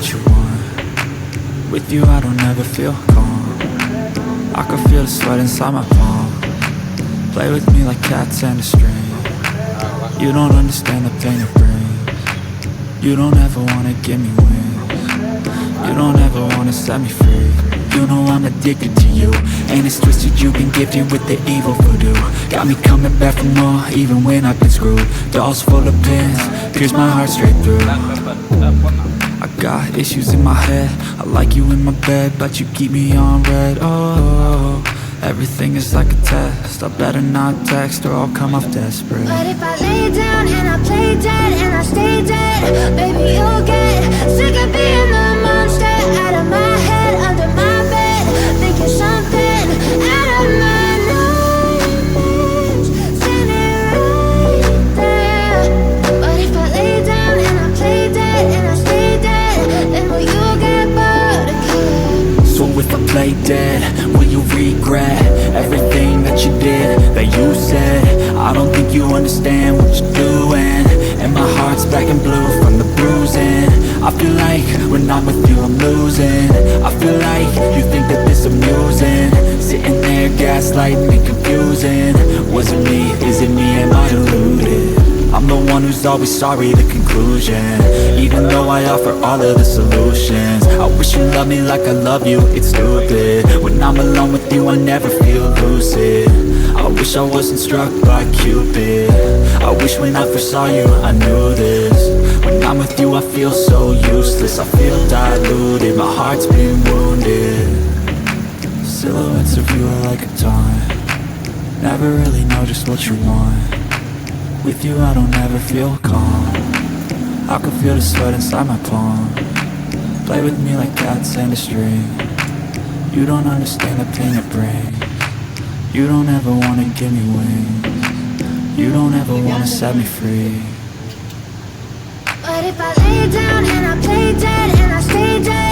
what you want. With you I don't ever feel calm. I can feel the sweat inside my palm. Play with me like cats and a string. You don't understand the pain it brings. You don't ever wanna give me wings. You don't ever wanna set me free. You know I'm addicted to you, and it's twisted, you've been gifted with the evil voodoo. Got me coming back for more, even when I've been screwed. Dolls full of pins, pierce my heart straight through. I got issues in my head, I like you in my bed, but you keep me on red. Oh, everything is like a test, I better not text or I'll come off desperate. But if I lay down and I play dead and I stay dead, baby you'll get sick of being the monster out of my head, under my bed, thinking something out of my nightmares, standing right there. But if I lay down and I play dead and I stay dead, then will you get bored again? So if I play dead, will you regret everything that you did, that you said? I don't think you understand what you're doing, and my heart's black and blue from the bruising. I feel like when I'm with you I'm losing. I feel like you think that this amusing, sitting there gaslighting me, confusing. Was it me? Is it me? Am I deluded? I'm the one who's always sorry, the conclusion, even though I offer all of the solutions. I wish you loved me like I love you, it's stupid. When I'm alone with you I never feel lucid. I wish I wasn't struck by Cupid. I wish when I first saw you I knew this. When I'm with you I feel so useless, I feel diluted, my heart's been wounded. Silhouettes of you are like a taunt, never really know just what you want. With you I don't ever feel calm, I can feel the sweat inside my palm. Play with me like cats and a string. You don't understand the pain it brings. You don't ever wanna give me wings. You don't ever wanna set me free. But if I lay down and I play dead and I stay dead,